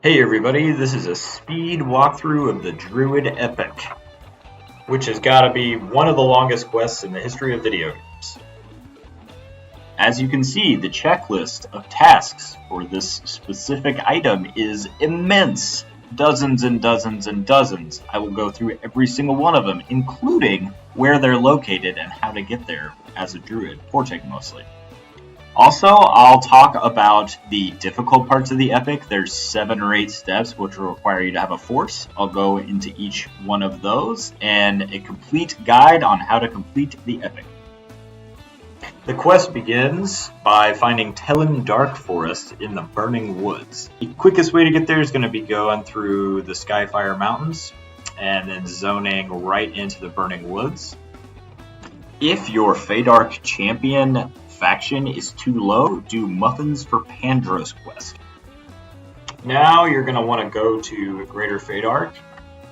Hey everybody, this is a speed walkthrough of the Druid Epic, which has got to be one of the longest quests in the history of video games. As you can see, the checklist of tasks for this specific item is immense. Dozens and dozens and dozens. I will go through every single one of them, including where they're located and how to get there as a druid, Fortec mostly. Also, I'll talk about the difficult parts of the epic. There's 7 or 8 steps which will require you to have a force. I'll go into each one of those and a complete guide on how to complete the epic. The quest begins by finding Telin Darkforest in the Burning Woods. The quickest way to get there is going to be going through the Skyfire Mountains and then zoning right into the Burning Woods. If your Faydedar champion faction is too low, do Muffins for Pandra's quest. Now you're going to want to go to Greater Faydedar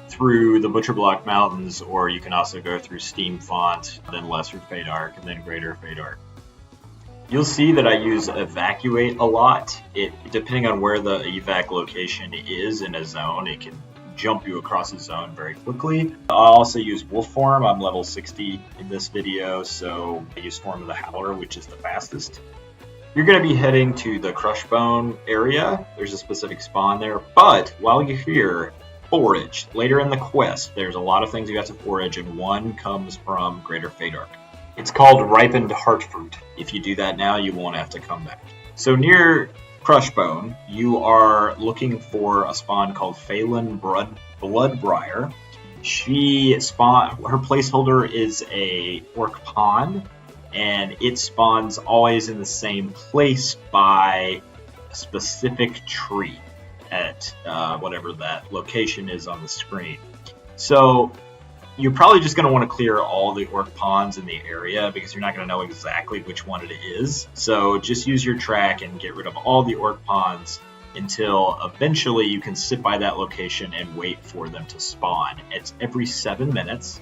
through the Butcherblock Mountains, or you can also go through Steamfont, then Lesser Faydedar, and then Greater Faydedar. You'll see that I use Evacuate a lot. Depending on where the evac location is in a zone, it can jump you across a zone very quickly. I'll also use Wolf Form. I'm level 60 in this video, so I use Form of the Howler, which is the fastest. You're going to be heading to the Crushbone area. There's a specific spawn there, but while you're here, forage. Later in the quest, there's a lot of things you have to forage, and one comes from Greater Faydedar. It's called Ripened Heartfruit. If you do that now, you won't have to come back. So near Crushbone, you are looking for a spawn called Faelin Bloodbriar. Her placeholder is a orc pond, and it spawns always in the same place by a specific tree at whatever that location is on the screen. So you're probably just going to want to clear all the orc ponds in the area because you're not going to know exactly which one it is. So just use your track and get rid of all the orc ponds until eventually you can sit by that location and wait for them to spawn. It's every 7 minutes,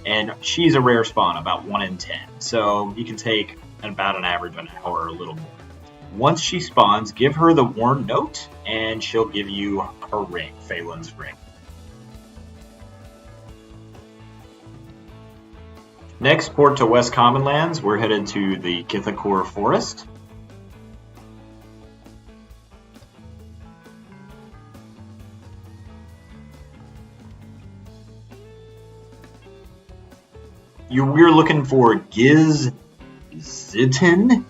and she's a rare spawn, about 1 in 10. So you can take about an average of an hour or a little more. Once she spawns, give her the Warn Note, and she'll give you her ring, Phelan's ring. Next, port to West Commonlands. We're headed to the Kithakor Forest. We're looking for Giz Zitin.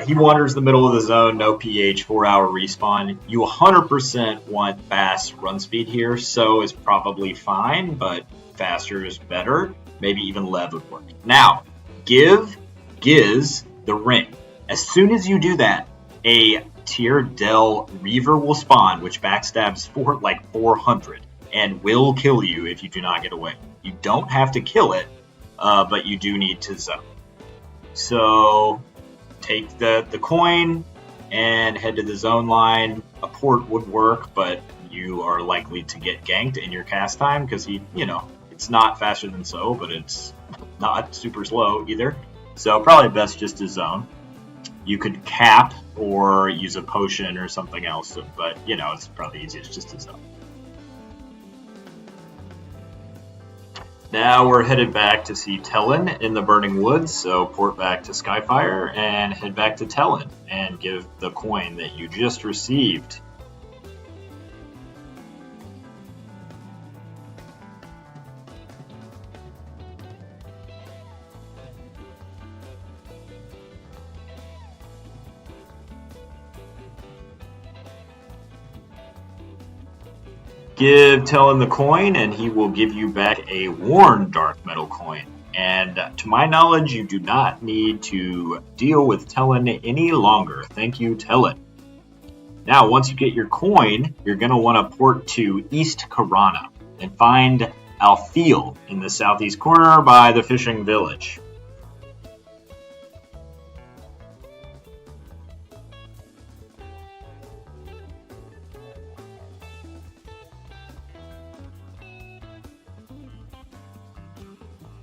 He wanders the middle of the zone, no PH, 4-hour respawn. You 100% want fast run speed here, so is probably fine, but faster is better. Maybe even Lev would work. Now, give Giz the ring. As soon as you do that, a Tier Del Reaver will spawn, which backstabs for like 400 and will kill you if you do not get away. You don't have to kill it, but you do need to zone. So take the coin and head to the zone line. A port would work, but you are likely to get ganked in your cast time because it's not faster than so, but it's not super slow either. So probably best just to zone. You could cap or use a potion or something else, but it's probably easiest just to zone. Now we're headed back to see Telin in the Burning Woods, so port back to Skyfire and head back to Telin and give the coin that you just received. Give Telin the coin, and he will give you back a worn dark metal coin. And to my knowledge, you do not need to deal with Telin any longer. Thank you, Telin. Now, once you get your coin, you're going to want to port to East Karana and find Althele in the southeast corner by the fishing village.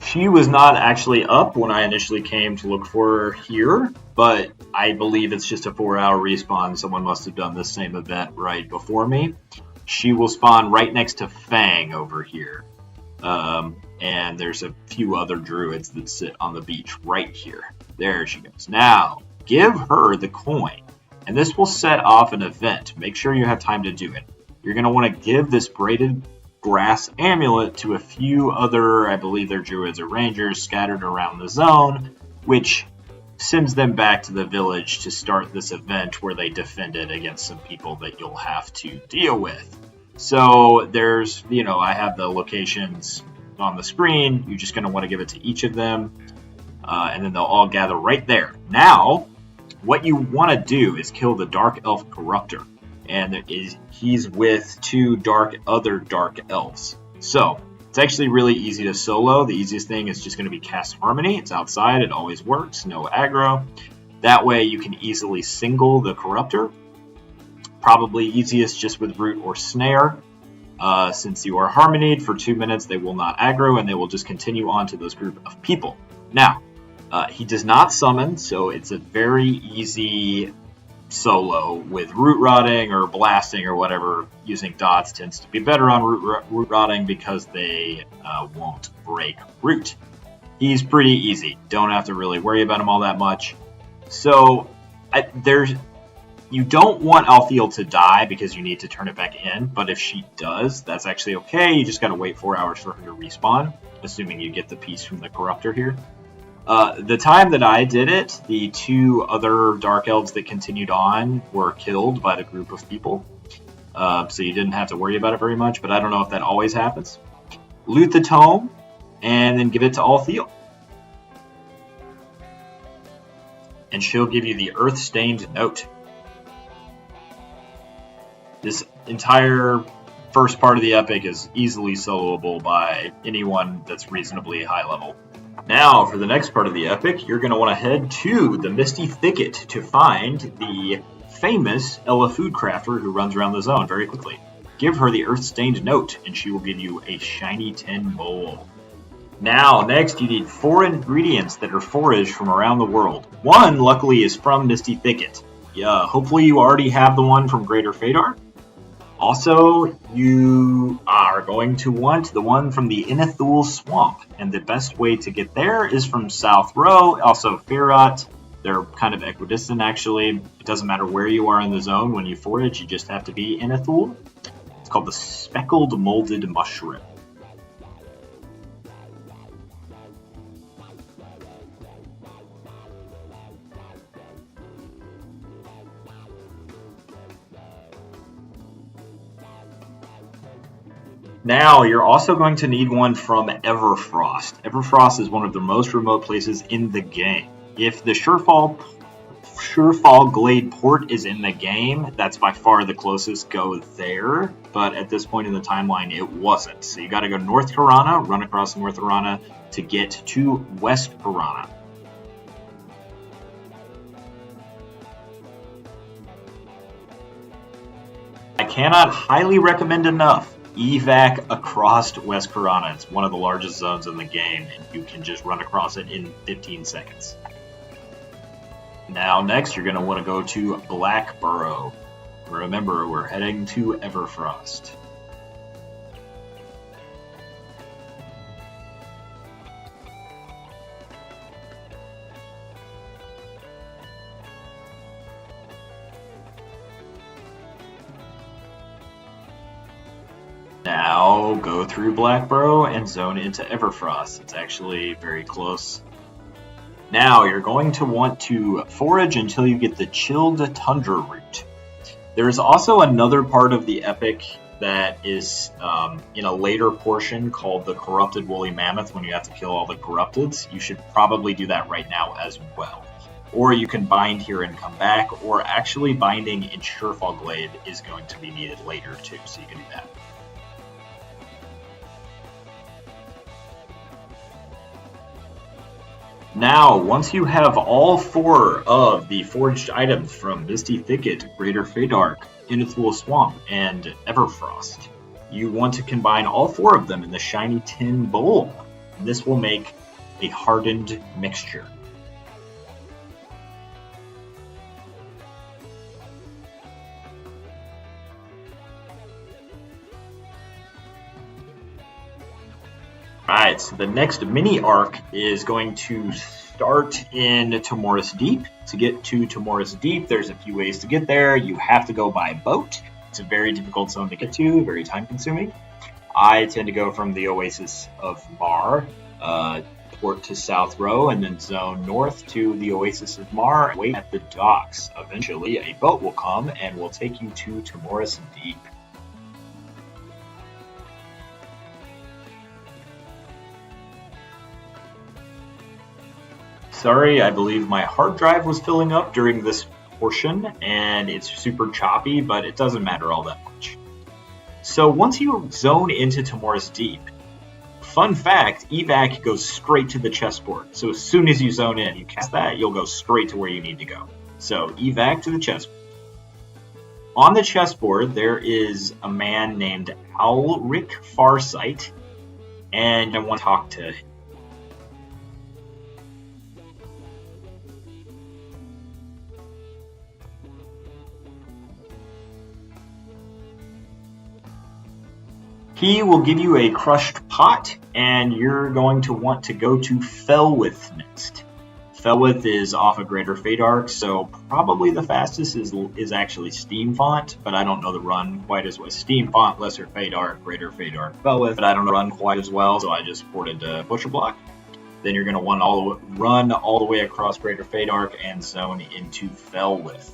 She was not actually up when I initially came to look for her here, but I believe it's just a 4-hour respawn. Someone must have done the same event right before me. She will spawn right next to Fang over here. And there's a few other druids that sit on the beach right here. There she goes. Now, give her the coin, and this will set off an event. Make sure you have time to do it. You're going to want to give this braided grass amulet to a few other, I believe they're druids or rangers, scattered around the zone, which sends them back to the village to start this event where they defend it against some people that you'll have to deal with. So there's, I have the locations on the screen. You're just going to want to give it to each of them, and then they'll all gather right there. Now, what you want to do is kill the Dark Elf Corruptor, and he's with 2 other Dark Elves. So it's actually really easy to solo. The easiest thing is just going to be cast Harmony. It's outside. It always works. No aggro. That way you can easily single the Corruptor. Probably easiest just with Root or Snare. Since you are harmonied for 2 minutes, they will not aggro, and they will just continue on to those group of people. Now, he does not summon, so it's a very easy solo with Root Rotting or Blasting or whatever. Using dots tends to be better on Root Rotting because they won't break Root. He's pretty easy. Don't have to really worry about him all that much. So, you don't want Althele to die because you need to turn it back in, but if she does, that's actually okay. You just gotta wait 4 hours for her to respawn, assuming you get the piece from the Corruptor here. The time that I did it, the 2 other Dark Elves that continued on were killed by the group of people, so you didn't have to worry about it very much, but I don't know if that always happens. Loot the tome, and then give it to Althele. And she'll give you the Earth-Stained Note. This entire first part of the epic is easily soloable by anyone that's reasonably high level. Now, for the next part of the epic, you're going to want to head to the Misty Thicket to find the famous Ella Food Crafter who runs around the zone very quickly. Give her the Earth-Stained Note, and she will give you a shiny tin bowl. Now, next, you need 4 ingredients that are foraged from around the world. 1, luckily, is from Misty Thicket. Hopefully you already have the one from Greater Faydar. Also, you are going to want the one from the Inethul Swamp, and the best way to get there is from South Row, also Ferrot. They're kind of equidistant, actually. It doesn't matter where you are in the zone when you forage, you just have to be Inethul. It's called the Speckled Molded Mushroom. Now, you're also going to need one from Everfrost. Everfrost is one of the most remote places in the game. If the Surefall Glade Port is in the game, that's by far the closest. Go there, but at this point in the timeline, it wasn't. So you got to go to North Karana, run across North Karana to get to West Karana. I cannot highly recommend enough evac across West Karana. It's one of the largest zones in the game, and you can just run across it in 15 seconds. Now, next, you're going to want to go to Blackburrow. Remember, we're heading to Everfrost. Now go through Blackburrow and zone into Everfrost. It's actually very close. Now you're going to want to forage until you get the Chilled Tundra root. There is also another part of the epic that is in a later portion called the Corrupted Woolly Mammoth when you have to kill all the Corrupteds. You should probably do that right now as well. Or you can bind here and come back, or actually binding in Surefall Glade is going to be needed later too, so you can do that. Now, once you have all 4 of the foraged items from Misty Thicket, Greater Faydar, Inethul Swamp, and Everfrost, you want to combine all 4 of them in the shiny tin bowl. And this will make a hardened mixture. Alright, so the next mini arc is going to start in Timoris Deep. To get to Timoris Deep, there's a few ways to get there. You have to go by boat. It's a very difficult zone to get to, very time consuming. I tend to go from the Oasis of Mar, port to South Row, and then zone north to the Oasis of Mar. Wait at the docks. Eventually, a boat will come and will take you to Timoris Deep. Sorry, I believe my hard drive was filling up during this portion, and it's super choppy, but it doesn't matter all that much. So once you zone into Timoris Deep, fun fact, evac goes straight to the chessboard. So as soon as you zone in, you cast that, you'll go straight to where you need to go. So evac to the chessboard. On the chessboard, there is a man named Alric Farsight, and I want to talk to him. He will give you a crushed pot, and you're going to want to go to Felwith next. Felwith is off of Greater Feydark, so probably the fastest is actually Steam Font, but I don't know the run quite as well. Steam Font, Lesser Feydark, Greater Feydark, Felwith, but I don't know the run quite as well, so I just ported to Butcher Block. Then you're going to want to run all the way across Greater Feydark and zone into Felwith.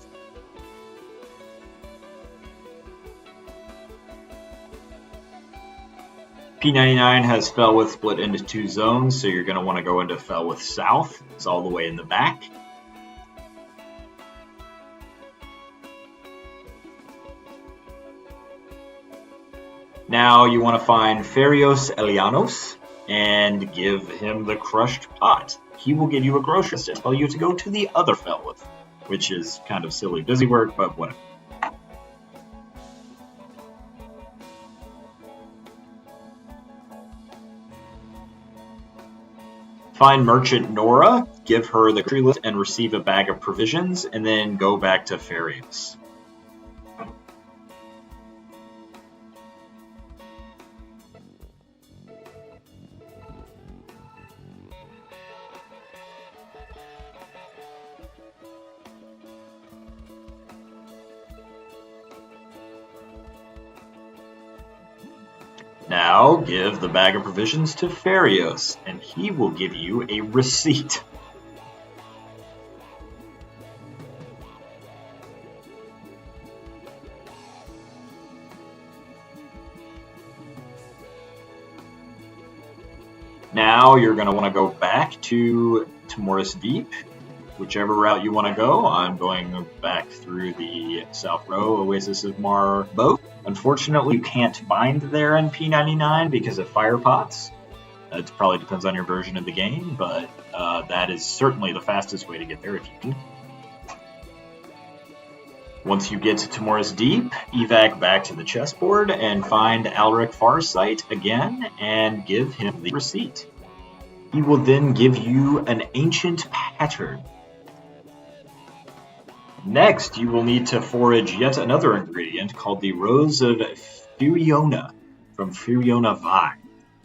P99 has Felwith split into two zones, so you're going to want to go into Felwith South. It's all the way in the back. Now you want to find Ferios Elianos and give him the crushed pot. He will give you a grocery list and tell you to go to the other Felwith, which is kind of silly busy work, but whatever. Find Merchant Nora, give her the grocery list and receive a bag of provisions, and then go back to Ferios. Now give the bag of provisions to Ferios, and he will give you a receipt. Now you're going to want to go back to Timoris Deep, whichever route you want to go. I'm going back through the South Row Oasis of Mar boat. Unfortunately, you can't bind there in P99 because of fire pots. It probably depends on your version of the game, but that is certainly the fastest way to get there if you can. Once you get to Timoris Deep, evac back to the chessboard and find Alric Farsight again and give him the receipt. He will then give you an ancient pattern. Next, you will need to forage yet another ingredient called the Rose of Furiona from Furiona Vi.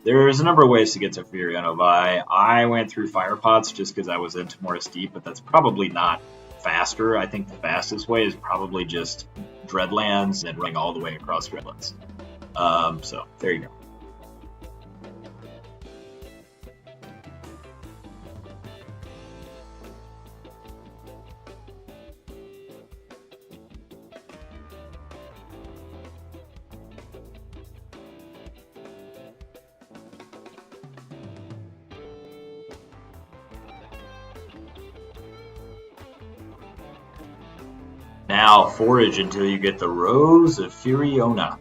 There's a number of ways to get to Furiona Vi. I went through fire pots just because I was in Timoris Deep, but that's probably not faster. I think the fastest way is probably just Dreadlands and running all the way across Dreadlands. So, there you go. Now forage until you get the Rose of Furiona.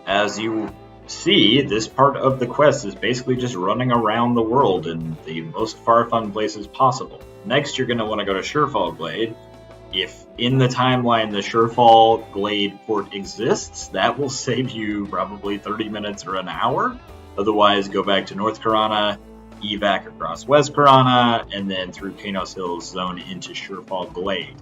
As you see, this part of the quest is basically just running around the world in the most far-flung places possible. Next, you're going to want to go to Surefall Glade. If in the timeline the Surefall Glade port exists, that will save you probably 30 minutes or an hour. Otherwise, go back to North Karana, evac across West Karana, and then through Kanos Hills zone into Surefall Glade.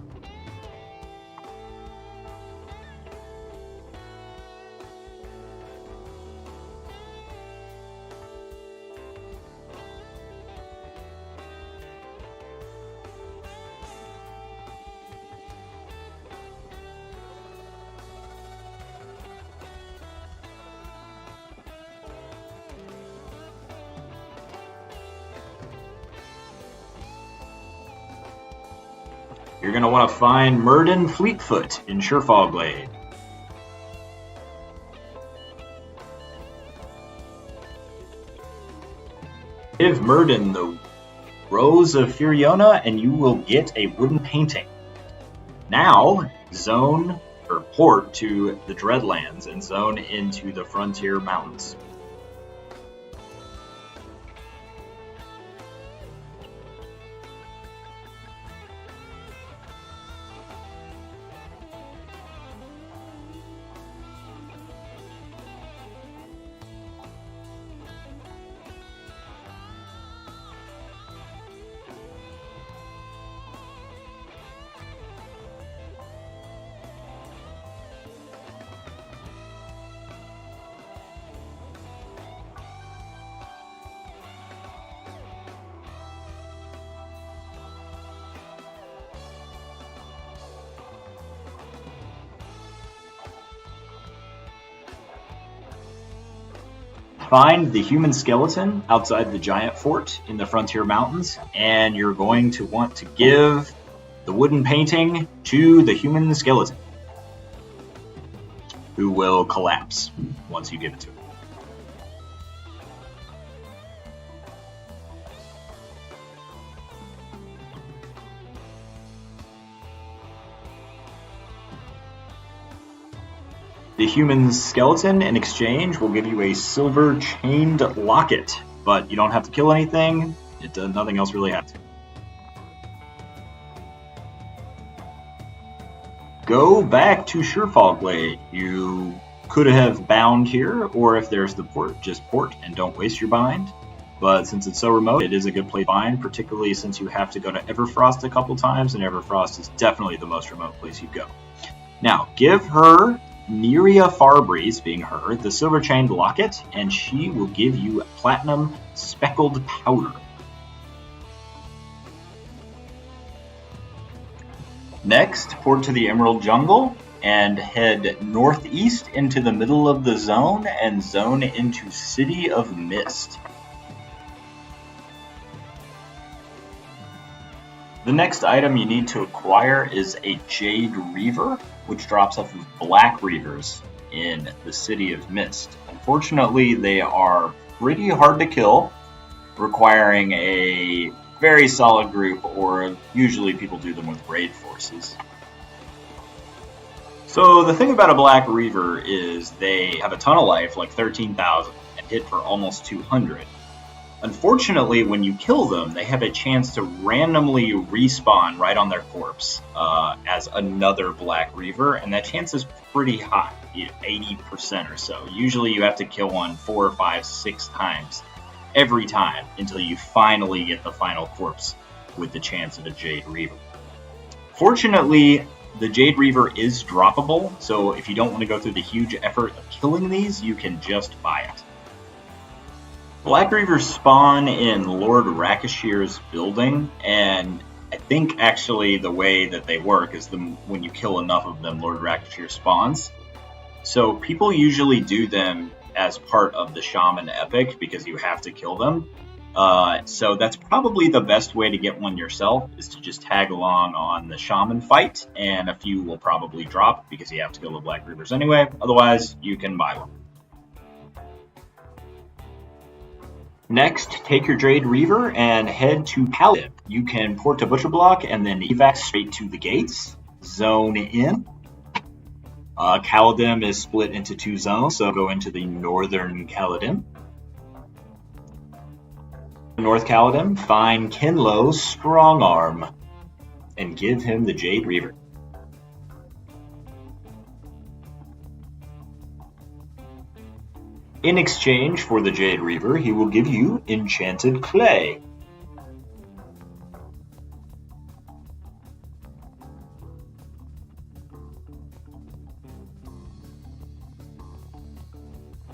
you're going to want to find Myrddin Fleetfoot in Surefall Glade. Give Myrddin the Rose of Furiona and you will get a wooden painting. Now, zone or port to the Dreadlands and zone into the Frontier Mountains. Find the human skeleton outside the giant fort in the Frontier Mountains, and you're going to want to give the wooden painting to the human skeleton, who will collapse once you give it to him. The human skeleton, in exchange, will give you a silver chained locket, but you don't have to kill anything. It does nothing else really happens. Go back to Surefall Glade. You could have bound here, or if there's the port, just port and don't waste your bind. But since it's so remote, it is a good place to bind, particularly since you have to go to Everfrost a couple times, and Everfrost is definitely the most remote place you go. Now, give her Neria Farbreeze, being her, the silver chained locket, and she will give you platinum speckled powder. Next, port to the Emerald Jungle and head northeast into the middle of the zone and zone into City of Mist. The next item you need to acquire is a Jade Reaver, which drops off of Black Reavers in the City of Mist. Unfortunately, they are pretty hard to kill, requiring a very solid group, or usually people do them with raid forces. So the thing about a Black Reaver is they have a ton of life, like 13,000, and hit for almost 200. Unfortunately, when you kill them, they have a chance to randomly respawn right on their corpse as another Black Reaver, and that chance is pretty high, 80% or so. Usually you have to kill one 4, 5, 6 times every time until you finally get the final corpse with the chance of a Jade Reaver. Fortunately, the Jade Reaver is droppable, so if you don't want to go through the huge effort of killing these, you can just buy it. Black Reavers spawn in Lord Rakashir's building, and I think actually the way that they work is when you kill enough of them, Lord Rakashir spawns. So people usually do them as part of the Shaman epic because you have to kill them. So that's probably the best way to get one yourself, is to just tag along on the Shaman fight, and a few will probably drop because you have to kill the Black Reavers anyway. Otherwise, you can buy one. Next, take your Jade Reaver and head to Paladin. You can port to Butcher Block and then evac straight to the gates. Zone in. Caladim is split into 2 zones, so go into the northern Caladim. North Caladim, find Kinlo's Strong Arm and give him the Jade Reaver. In exchange for the Jade Reaver, he will give you Enchanted Clay.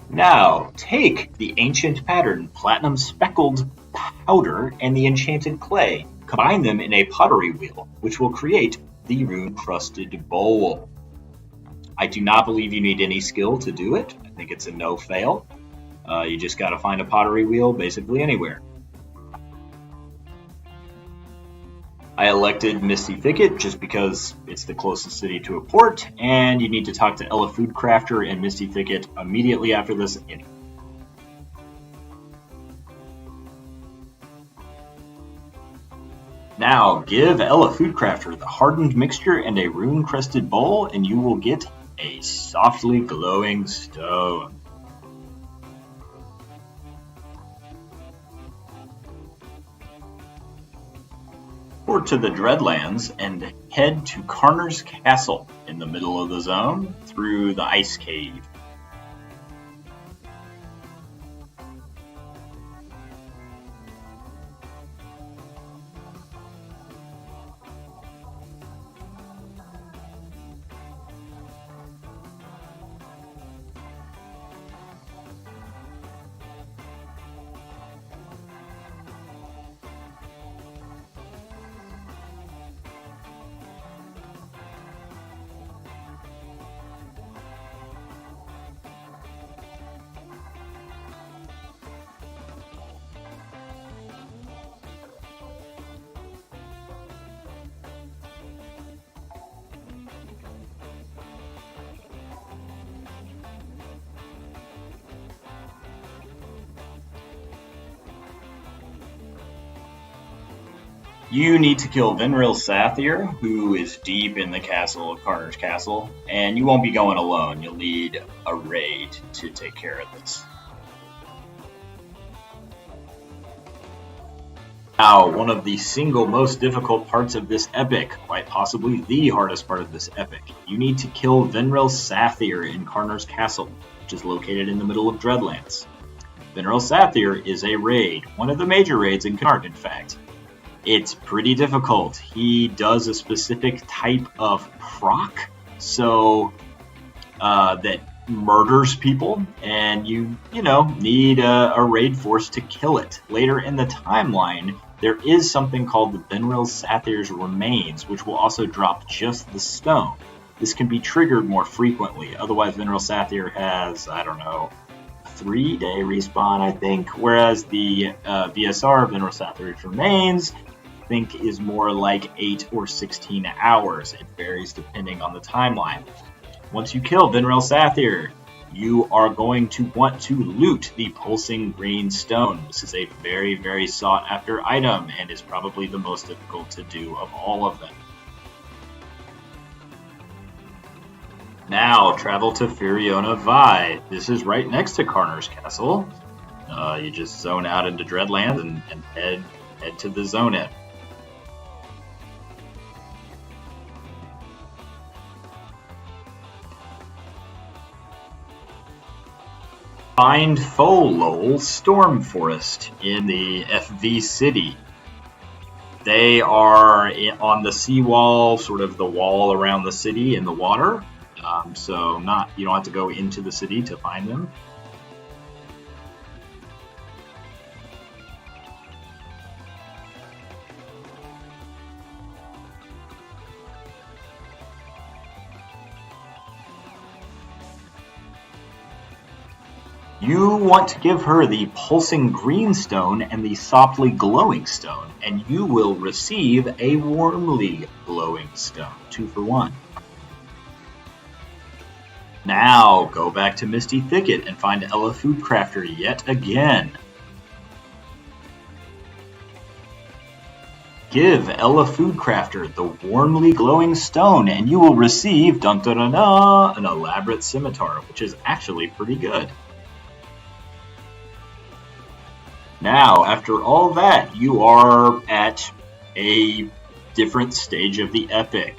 Now, take the Ancient Pattern Platinum Speckled Powder and the Enchanted Clay. Combine them in a pottery wheel, which will create the Rune-Crusted Bowl. I do not believe you need any skill to do it. I think it's a no-fail. You just gotta find a pottery wheel basically anywhere. I elected Misty Thicket just because it's the closest city to a port, and you need to talk to Ella Foodcrafter and Misty Thicket immediately after this anyway. Now, give Ella Foodcrafter the hardened mixture and a rune-crested bowl, and you will get a softly glowing stone. Report to the Dreadlands and head to Karner's Castle in the middle of the zone through the Ice Cave. You need to kill Venril Sathir, who is deep in the castle of Karner's Castle, and you won't be going alone. You'll need a raid to take care of this. Now, one of the single most difficult parts of this epic, quite possibly the hardest part of this epic, you need to kill Venril Sathir in Karner's Castle, which is located in the middle of Dreadlands. Venril Sathir is a raid, one of the major raids in Karnak, in fact. It's pretty difficult. He does a specific type of proc, so that murders people, and you need a raid force to kill it. Later in the timeline, there is something called the Venril Sathir's Remains, which will also drop just the stone. This can be triggered more frequently. Otherwise, Venril Sathir has, a 3-day respawn, I think, whereas the VSR, Venril Sathir's Remains, I think is more like 8 or 16 hours. It varies depending on the timeline. Once you kill Venril Sathir, you are going to want to loot the pulsing green stone. This is a very, very sought after item and is probably the most difficult to do of all of them. Now, travel to Furiona Vi. This is right next to Karner's Castle. You just zone out into Dreadlands and head to the zone end. Find Folol Storm Forest in the FV City. They are on the seawall, sort of the wall around the city in the water. So you don't have to go into the city to find them. You want to give her the pulsing green stone and the softly glowing stone, and you will receive a warmly glowing stone, 2 for 1. Now, go back to Misty Thicket and find Ella Foodcrafter yet again. Give Ella Foodcrafter the warmly glowing stone, and you will receive an elaborate scimitar, which is actually pretty good. Now, after all that, you are at a different stage of the epic.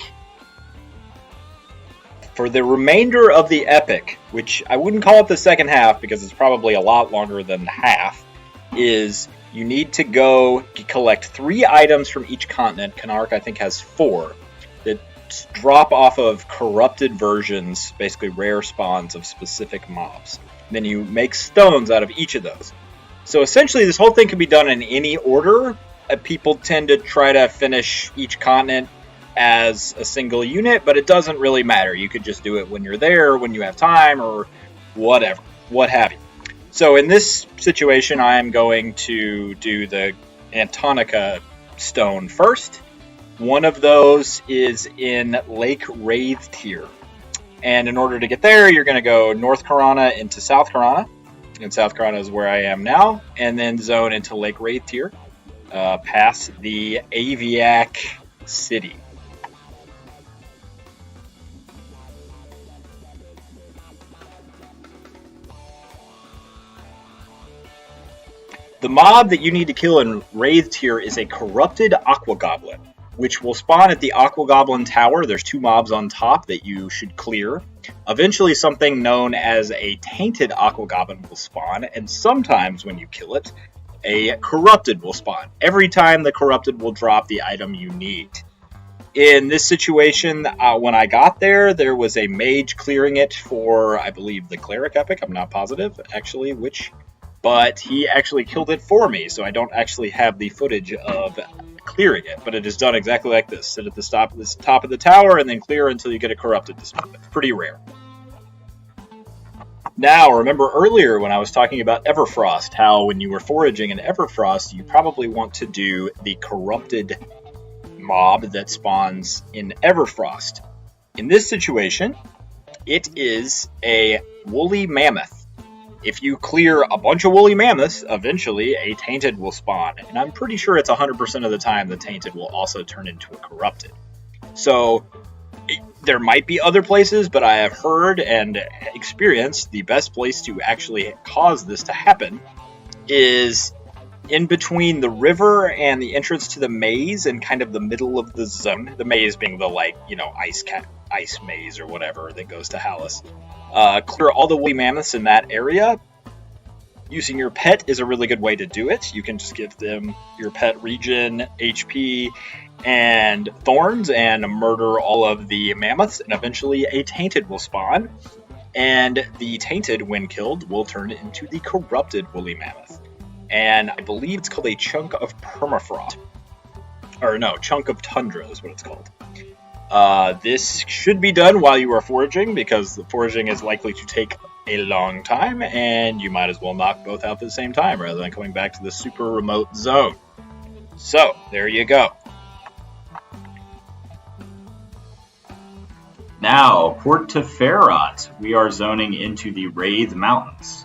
For the remainder of the epic, which I wouldn't call it the second half because it's probably a lot longer than half, is you need to go collect 3 items from each continent. Karnak, I think, has 4 that drop off of corrupted versions, basically rare spawns of specific mobs. And then you make stones out of each of those. So essentially, this whole thing can be done in any order. People tend to try to finish each continent as a single unit, but it doesn't really matter. You could just do it when you're there, when you have time, or whatever, what have you. So in this situation, I am going to do the Antonica stone first, One of those is in Lake Wraithtier. And in order to get there, you're going to go North Karana into South Karana. And South Karana is where I am now. And then zone into Lake Wraithtier, past the Aviac City. The mob that you need to kill in Wraithtier is a Corrupted Aqua Goblin, which will spawn at the Aqua Goblin Tower. There's 2 mobs on top that you should clear. Eventually something known as a Tainted Aqua Goblin will spawn, and sometimes when you kill it, a Corrupted will spawn. Every time the Corrupted will drop the item you need. In this situation, when I got there, there was a mage clearing it for, I believe, the Cleric Epic. I'm not positive, actually, which... But he actually killed it for me, so I don't actually have the footage of clearing it. But it is done exactly like this. Sit at the top of the tower and then clear until you get a Corrupted to spawn. It's pretty rare. Now, remember earlier when I was talking about Everfrost, how when you were foraging in Everfrost, you probably want to do the Corrupted mob that spawns in Everfrost. In this situation, it is a Woolly Mammoth. If you clear a bunch of Woolly Mammoths, eventually a Tainted will spawn. And I'm pretty sure it's 100% of the time the Tainted will also turn into a Corrupted. So, there might be other places, but I have heard and experienced the best place to actually cause this to happen is in between the river and the entrance to the maze and kind of the middle of the zone. The maze being the, ice maze or whatever that goes to Hallis. Clear all the Woolly Mammoths in that area. Using your pet is a really good way to do it. You can just give them your pet regen, HP, and thorns and murder all of the mammoths, and eventually a Tainted will spawn. And the Tainted, when killed, will turn into the Corrupted Woolly Mammoth. And I believe it's called a Chunk of Permafrost. Or no, Chunk of Tundra is what it's called. This should be done while you are foraging, because the foraging is likely to take a long time, and you might as well knock both out at the same time, rather than coming back to the super remote zone. So, there you go. Now, Port to Ferrot. We are zoning into the Wraith Mountains.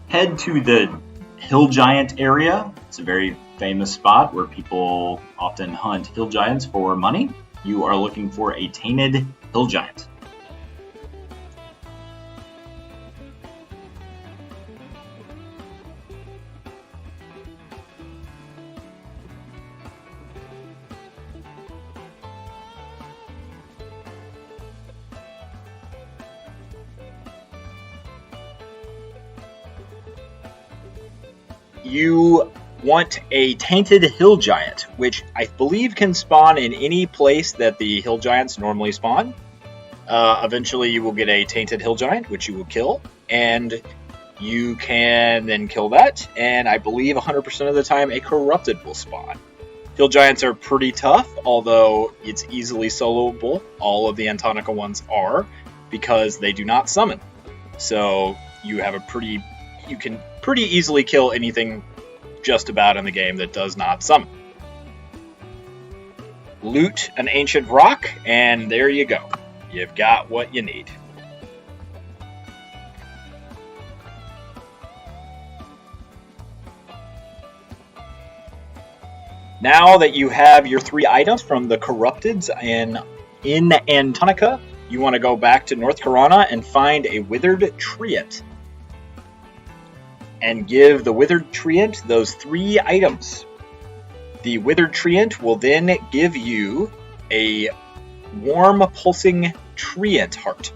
Head to the Hill Giant area. It's a very famous spot where people often hunt hill giants for money. You are looking for a Tainted Hill Giant. You want a Tainted Hill Giant, which I believe can spawn in any place that the Hill Giants normally spawn. Eventually you will get a Tainted Hill Giant, which you will kill, and you can then kill that, and I believe 100% of the time a Corrupted will spawn. Hill Giants are pretty tough, although it's easily soloable. All of the Antonica ones are, because they do not summon. So you can pretty easily kill anything just about in the game that does not summon. Loot an ancient rock, and there you go. You've got what you need. Now that you have your 3 items from the Corrupteds in Antonica, you want to go back to North Karana and find a Withered Treant. And give the Withered Treant those 3 items. The Withered Treant will then give you a Warm Pulsing Treant Heart.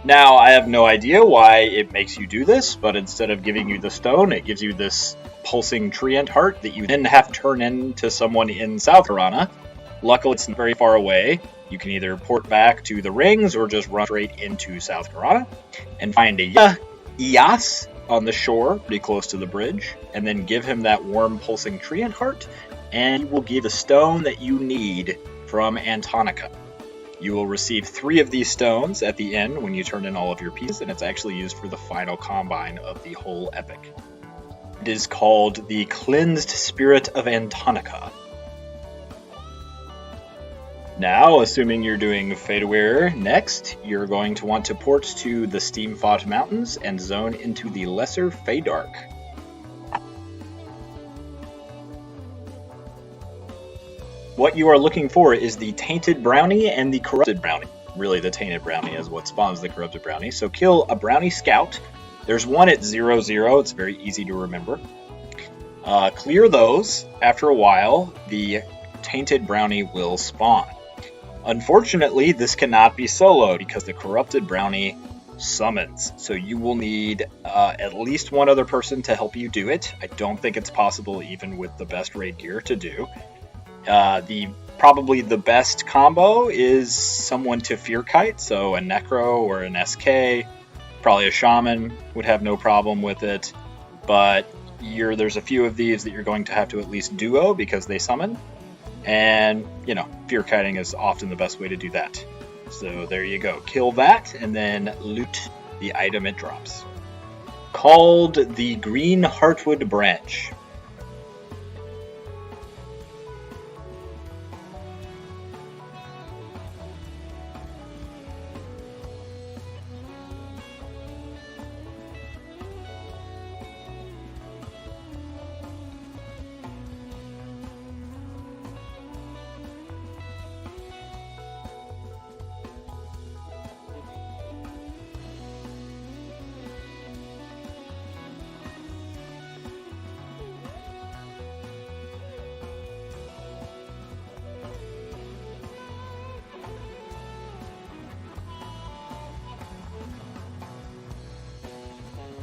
Now, I have no idea why it makes you do this, but instead of giving you the stone, it gives you this pulsing treant heart that you then have to turn into someone in South Carolina. Luckily, it's not very far away. You can either port back to the rings or just run straight into South Carolina and find a Ias on the shore, pretty close to the bridge, and then give him that warm pulsing treant heart, and he will give the stone that you need from Antonica. You will receive 3 of these stones at the end when you turn in all of your pieces, and it's actually used for the final combine of the whole epic. It is called the Cleansed Spirit of Antonica. Now, assuming you're doing Faydwer next, you're going to want to port to the Steamfought Mountains and zone into the Lesser Feydark. What you are looking for is the Tainted Brownie and the Corrupted Brownie. Really, the Tainted Brownie is what spawns the Corrupted Brownie. So kill a Brownie Scout. There's one at 0-0. It's very easy to remember. Clear those. After a while, the Tainted Brownie will spawn. Unfortunately, this cannot be soloed because the Corrupted Brownie summons. So you will need at least one other person to help you do it. I don't think it's possible even with the best raid gear to do. Probably the best combo is someone to Fear Kite, so a Necro or an SK, probably a Shaman would have no problem with it, but there's a few of these that you're going to have to at least duo because they summon, and, Fear Kiting is often the best way to do that. So there you go, kill that, and then loot the item it drops. Called the Green Heartwood Branch.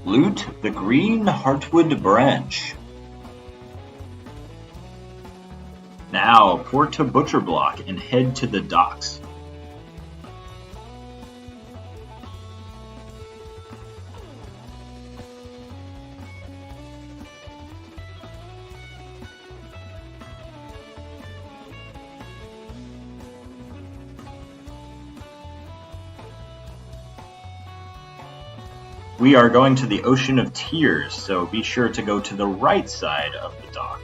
Loot the Green Heartwood Branch. Now, port to Butcher Block and head to the docks. We are going to the Ocean of Tears, so be sure to go to the right side of the dock.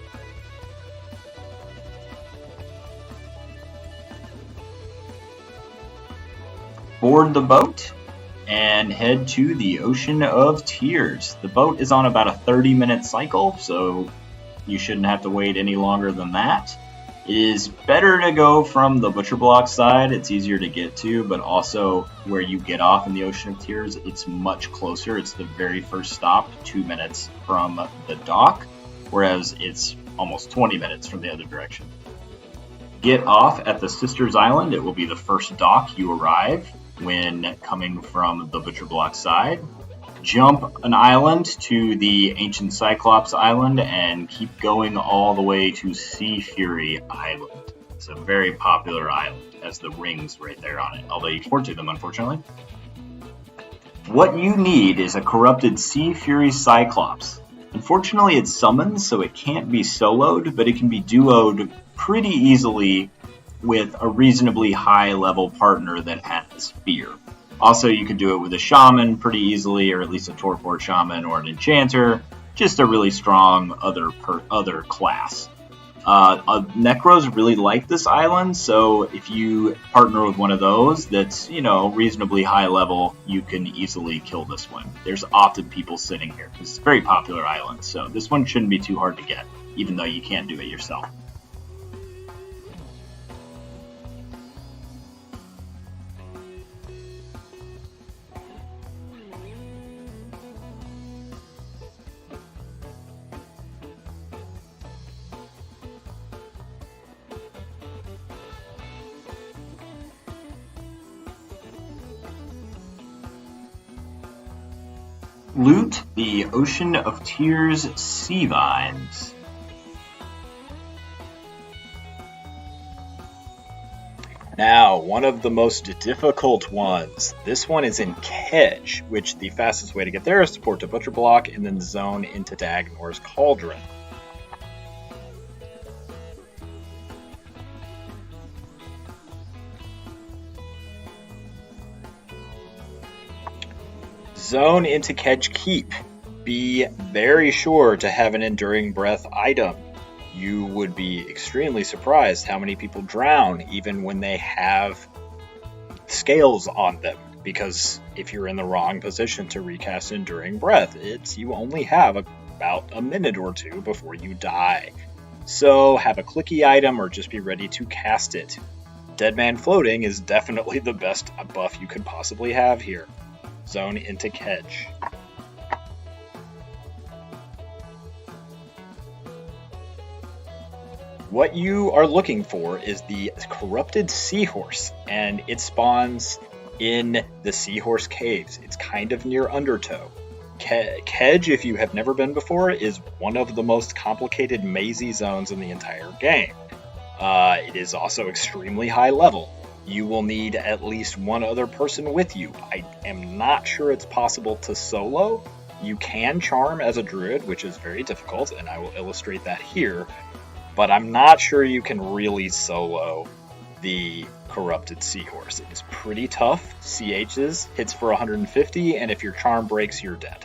Board the boat and head to the Ocean of Tears. The boat is on about a 30-minute cycle, so you shouldn't have to wait any longer than that. It is better to go from the Butcher Block side, it's easier to get to, but also where you get off in the Ocean of Tears, it's much closer. It's the very first stop, 2 minutes from the dock, whereas it's almost 20 minutes from the other direction. Get off at the Sisters Island. It will be the first dock you arrive when coming from the Butcher Block side. Jump an island to the Ancient Cyclops Island and keep going all the way to Seafury Island. It's a very popular island, has the rings right there on it, although you can't port to them, unfortunately. What you need is a corrupted Seafury Cyclops. Unfortunately, it's summoned, so it can't be soloed, but it can be duoed pretty easily with a reasonably high-level partner that has Fear. Also, you could do it with a Shaman pretty easily, or at least a Torpor Shaman or an Enchanter, just a really strong other class. Necros really like this island, so if you partner with one of those that's, reasonably high level, you can easily kill this one. There's often people sitting here. It's a very popular island, so this one shouldn't be too hard to get, even though you can't do it yourself. loot the Ocean of Tears Seavines. Now, one of the most difficult ones. This one is in Kedge, which the fastest way to get there is to port to Butcher Block and then zone into Dagnor's Cauldron. Zone into Kedge Keep. Be very sure to have an Enduring Breath item. You would be extremely surprised how many people drown even when they have scales on them, because if you're in the wrong position to recast Enduring Breath, you only have about a minute or two before you die. So have a clicky item or just be ready to cast it. Dead Man Floating is definitely the best buff you could possibly have here. Zone into Kedge. What you are looking for is the Corrupted Seahorse, and it spawns in the Seahorse Caves. It's kind of near Undertow. Kedge, if you have never been before, is one of the most complicated mazy zones in the entire game. It is also extremely high level. You will need at least one other person with you. I am not sure it's possible to solo. You can charm as a druid, which is very difficult, and I will illustrate that here. But I'm not sure you can really solo the Corrupted Seahorse. It is pretty tough. CH's hits for 150, and if your charm breaks, you're dead.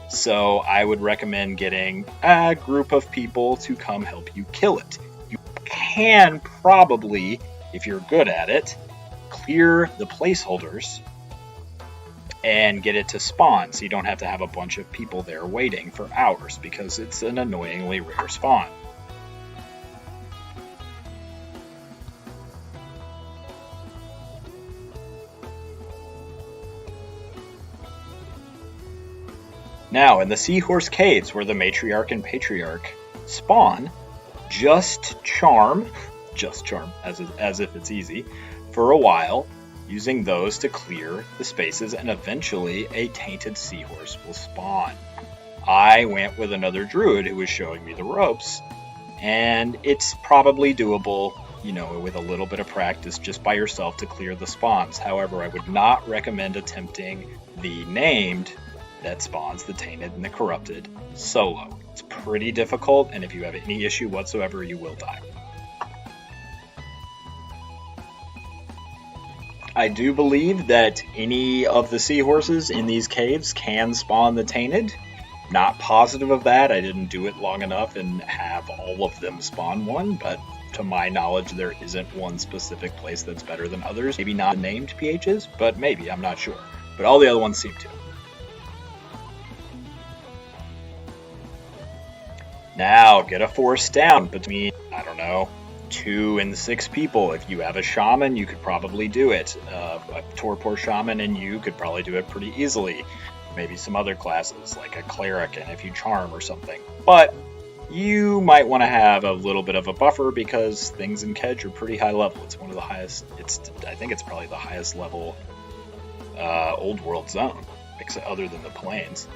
So I would recommend getting a group of people to come help you kill it. You can probably, if you're good at it, clear the placeholders and get it to spawn, so you don't have to have a bunch of people there waiting for hours, because it's an annoyingly rare spawn. Now, in the Seahorse Caves, where the Matriarch and Patriarch spawn, just charm, as if it's easy, for a while, using those to clear the spaces, and eventually a Tainted Seahorse will spawn. I went with another druid who was showing me the ropes, and it's probably doable, with a little bit of practice just by yourself to clear the spawns. However, I would not recommend attempting the named that spawns, the Tainted and the Corrupted, solo. It's pretty difficult, and if you have any issue whatsoever, you will die. I do believe that any of the seahorses in these caves can spawn the Tainted. Not positive of that. I didn't do it long enough and have all of them spawn one, but to my knowledge, there isn't one specific place that's better than others. Maybe not named PHs, but maybe, I'm not sure. But all the other ones seem to. Now, get a force down between, 2 and 6 people. If you have a Shaman, you could probably do it. A Torpor Shaman and you could probably do it pretty easily. Maybe some other classes, like a Cleric, and if you charm or something. But you might want to have a little bit of a buffer, because things in Kedge are pretty high level. It's one of the highest, I think it's probably the highest level Old World zone, other than the Plains.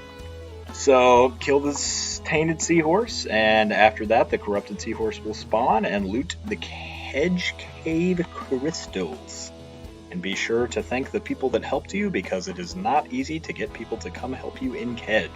So, kill this Tainted Seahorse, and after that, the Corrupted Seahorse will spawn and loot the Kedge Cave crystals. And be sure to thank the people that helped you, because it is not easy to get people to come help you in Kedge.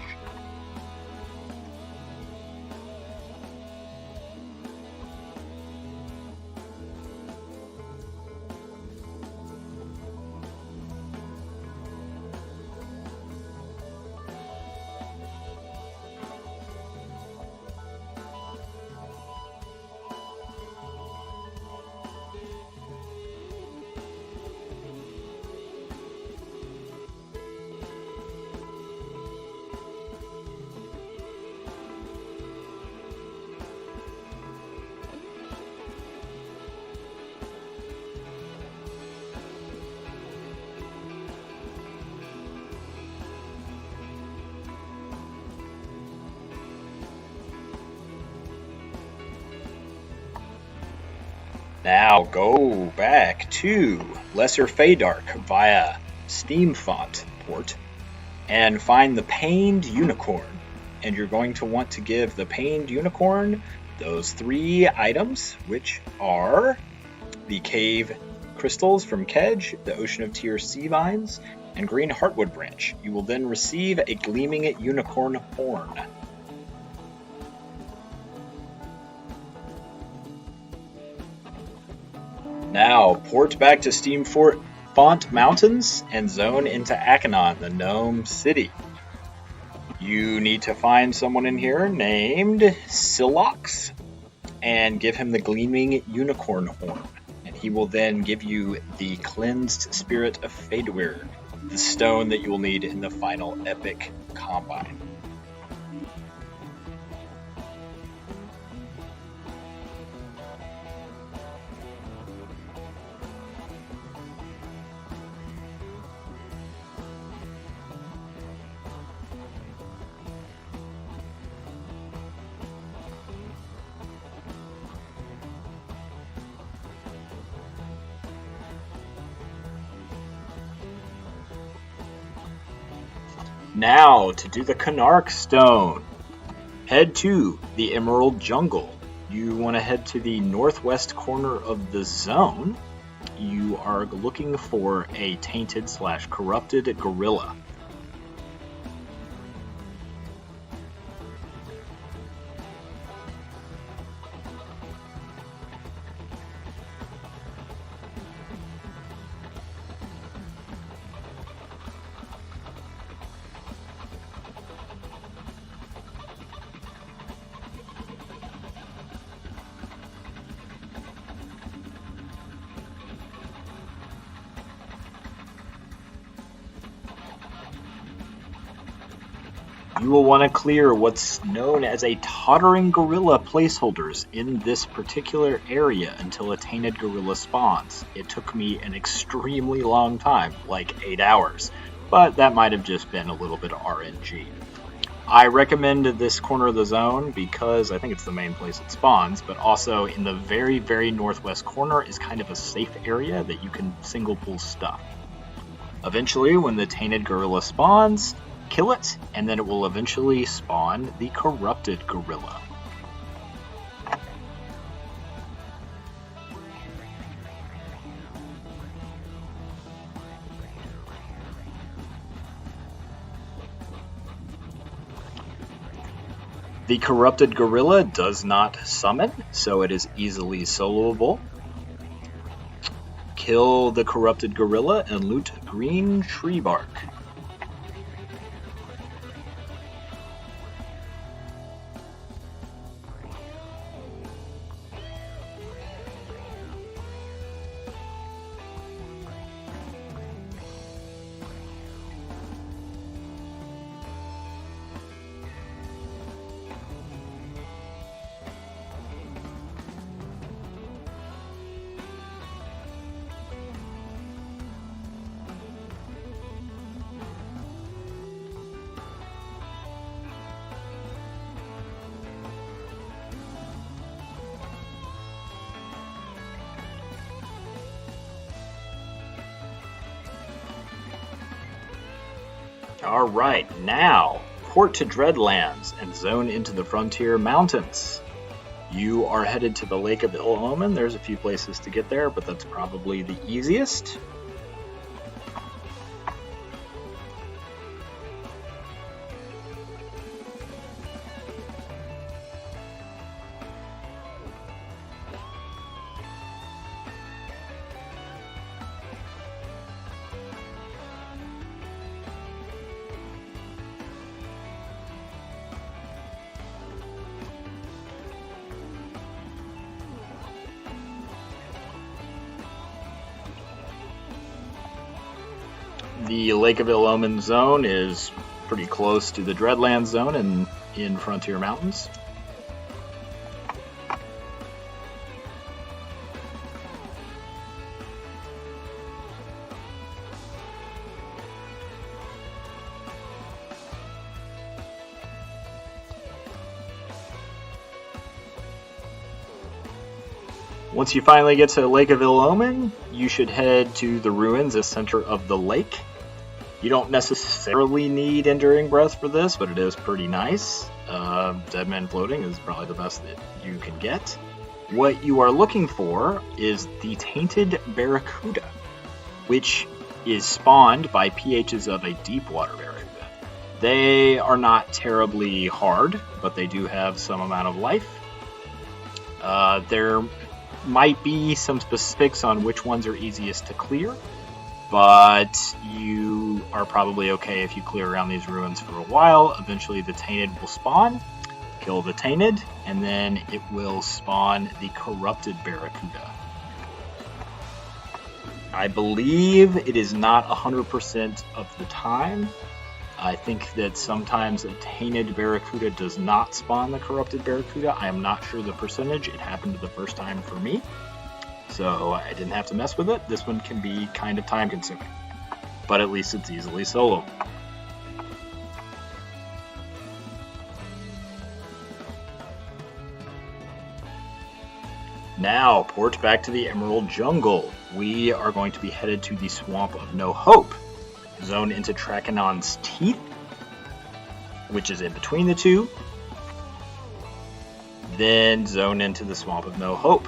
Now go back to Lesser Feydark via Steamfont port, and find the Pained Unicorn. And you're going to want to give the Pained Unicorn those 3 items, which are the Cave Crystals from Kedge, the Ocean of Tears Seavines, and Green Heartwood Branch. You will then receive a Gleaming Unicorn Horn. Now, port back to Steamfont Mountains and zone into Akanon, the Gnome City. You need to find someone in here named Silox and give him the Gleaming Unicorn Horn. And he will then give you the Cleansed Spirit of Faydwer, the stone that you will need in the final epic combine. Now, to do the Canarch Stone, head to the Emerald Jungle. You want to head to the northwest corner of the zone. You are looking for a tainted/corrupted gorilla. You will want to clear what's known as a tottering gorilla placeholders in this particular area until a tainted gorilla spawns. It took me an extremely long time, like 8 hours, but that might have just been a little bit of RNG. I recommend this corner of the zone because I think it's the main place it spawns, but also in the very, very northwest corner is kind of a safe area that you can single pull stuff. Eventually, when the tainted gorilla spawns, kill it, and then it will eventually spawn the corrupted gorilla. The corrupted gorilla does not summon, so it is easily soloable. Kill the corrupted gorilla and loot green tree bark. Alright, now, port to Dreadlands and zone into the Frontier Mountains. You are headed to the Lake of Ill Omen. There's a few places to get there, but that's probably the easiest. The Lake of Ill Omen zone is pretty close to the Dreadlands zone in Frontier Mountains. Once you finally get to Lake of Ill Omen, you should head to the ruins as center of the lake. You don't necessarily need Enduring Breath for this, but it is pretty nice. Dead Man Floating is probably the best that you can get. What you are looking for is the Tainted Barracuda, which is spawned by pHs of a deep water barracuda. They are not terribly hard, but they do have some amount of life. There might be some specifics on which ones are easiest to clear, but you are probably okay if you clear around these ruins for a while. Eventually the Tainted will spawn, kill the Tainted, and then it will spawn the Corrupted Barracuda. I believe it is not 100% of the time. I think that sometimes a Tainted Barracuda does not spawn the Corrupted Barracuda. I am not sure the percentage. It happened the first time for me, so I didn't have to mess with it. This one can be kind of time consuming, but at least it's easily solo. Now, port back to the Emerald Jungle. We are going to be headed to the Swamp of No Hope. Zone into Trakenon's Teeth, which is in between the two. Then zone into the Swamp of No Hope.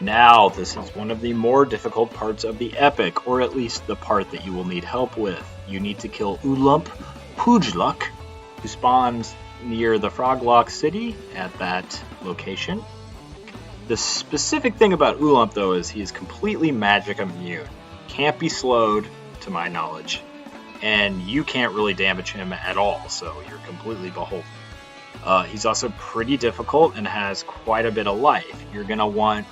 Now, this is one of the more difficult parts of the epic, or at least the part that you will need help with. You need to kill Ulump Pujluk, who spawns near the Froglock City at that location. The specific thing about Ulump, though, is he is completely magic immune. Can't be slowed, to my knowledge, and you can't really damage him at all, so you're completely beholden. He's also pretty difficult and has quite a bit of life. You're going to want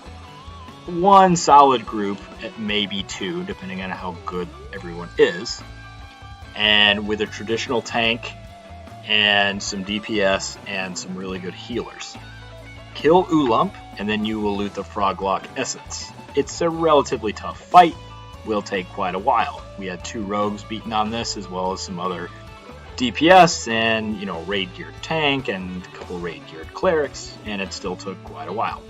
one solid group, maybe two, depending on how good everyone is. And with a traditional tank and some DPS and some really good healers. Kill Ulump, and then you will loot the Froglock Essence. It's a relatively tough fight, will take quite a while. We had 2 rogues beaten on this, as well as some other DPS and, raid geared tank and a couple raid geared clerics, and it still took quite a while.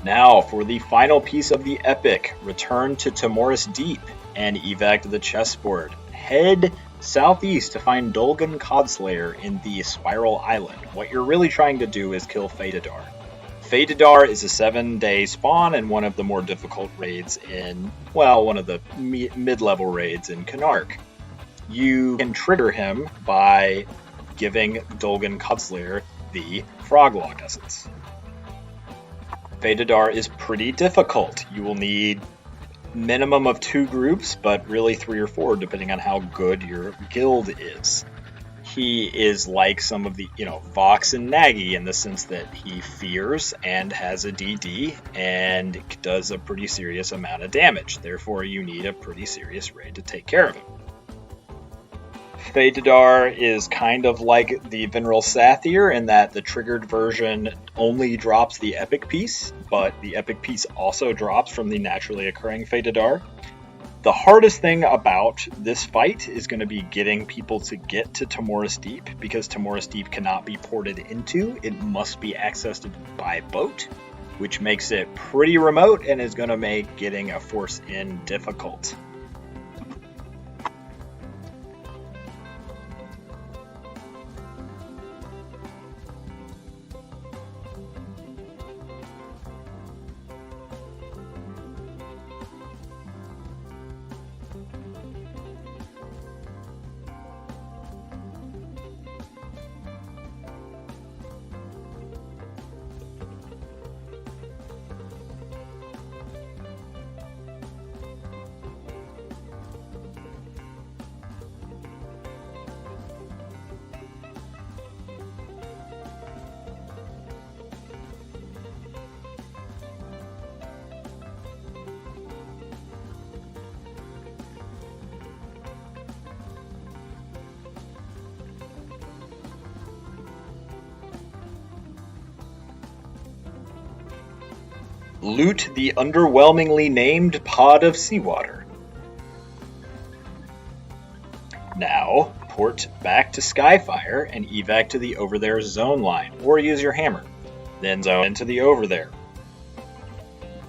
Now, for the final piece of the epic, return to Timoris Deep and evac the chessboard. Head southeast to find Dolgan Codslayer in the Spiral Island. What you're really trying to do is kill Faydedar. Faydedar is a 7-day spawn and one of the more difficult raids in, one of the mid-level raids in Canark. You can trigger him by giving Dolgan Codslayer the Froglock Essence. Faydedar is pretty difficult. You will need minimum of 2 groups, but really 3 or 4 depending on how good your guild is. he is like some of the, Vox and Nagy in the sense that he fears and has a DD and does a pretty serious amount of damage. Therefore, you need a pretty serious raid to take care of him. Faydedar is kind of like the Venril Sathir in that the triggered version only drops the epic piece, but the epic piece also drops from the naturally occurring Faydedar. The hardest thing about this fight is going to be getting people to get to Timoris Deep, because Timoris Deep cannot be ported into. It must be accessed by boat, which makes it pretty remote and is going to make getting a force in difficult. Loot the underwhelmingly named Pod of Seawater. Now, port back to Skyfire and evac to the Over There zone line, or use your hammer. Then zone into the Over There.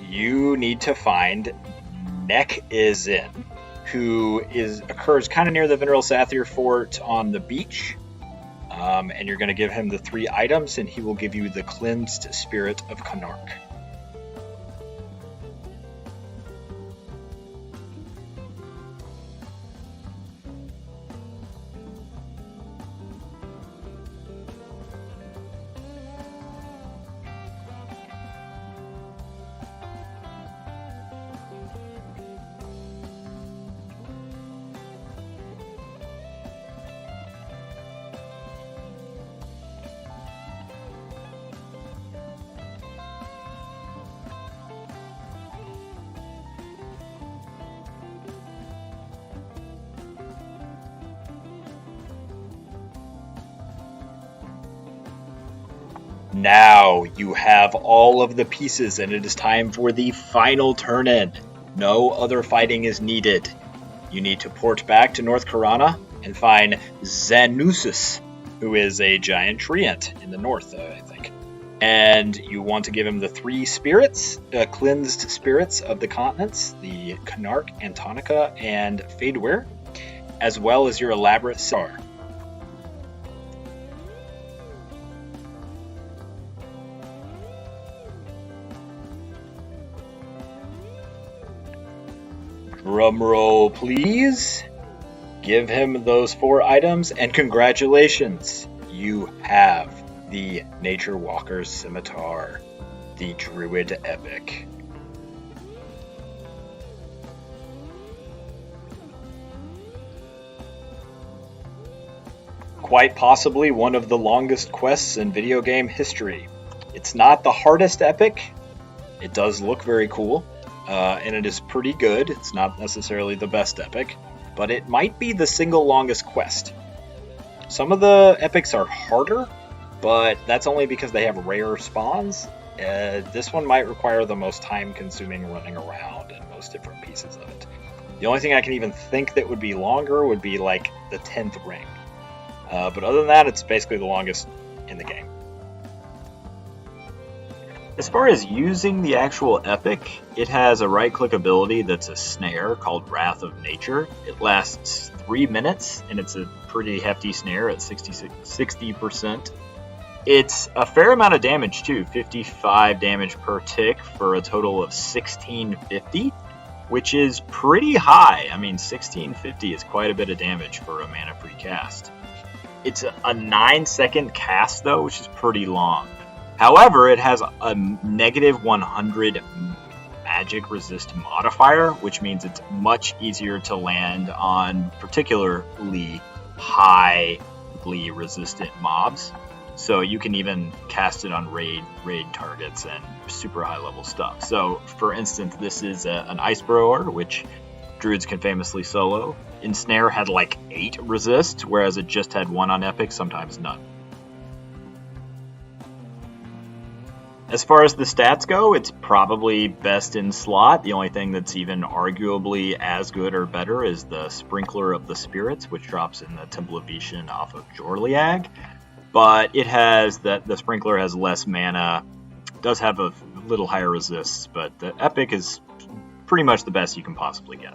You need to find Nekizin, who occurs kind of near the Venril Sathir fort on the beach. And you're going to give him the 3 items, and he will give you the Cleansed Spirit of Canark. Now you have all of the pieces, and it is time for the final turn-in. No other fighting is needed. You need to port back to North Karana and find Zanusis, who is a giant treant in the north, I think. And you want to give him the 3 spirits, cleansed spirits of the continents, the Canark, Antonica, and Faydwer, as well as your elaborate star. Drumroll, please. Give him those 4 items, and congratulations! You have the Nature Walker's Scimitar, the Druid Epic. Quite possibly one of the longest quests in video game history. It's not the hardest epic. It does look very cool. And it is pretty good. It's not necessarily the best epic, but it might be the single longest quest. Some of the epics are harder, but that's only because they have rare spawns. This one might require the most time-consuming running around and most different pieces of it. The only thing I can even think that would be longer would be like the 10th ring. But other than that, it's basically the longest in the game. As far as using the actual epic, it has a right-click ability that's a snare called Wrath of Nature. It lasts 3 minutes, and it's a pretty hefty snare at 60%. It's a fair amount of damage, too, 55 damage per tick for a total of 1650, which is pretty high. I mean, 1650 is quite a bit of damage for a mana-free cast. It's a 9-second cast, though, which is pretty long. However, it has a negative 100 magic resist modifier, which means it's much easier to land on particularly high magically resistant mobs. So you can even cast it on raid targets and super high level stuff. So for instance, this is an Ice Burrower, which Druids can famously solo. Ensnare had like 8 resist, whereas it just had 1 on Epic, sometimes none. As far as the stats go, it's probably best in slot. The only thing that's even arguably as good or better is the Sprinkler of the Spirits, which drops in the Temple of Vishan off of Jorliag. But it has the Sprinkler has less mana, does have a little higher resists, but the Epic is pretty much the best you can possibly get.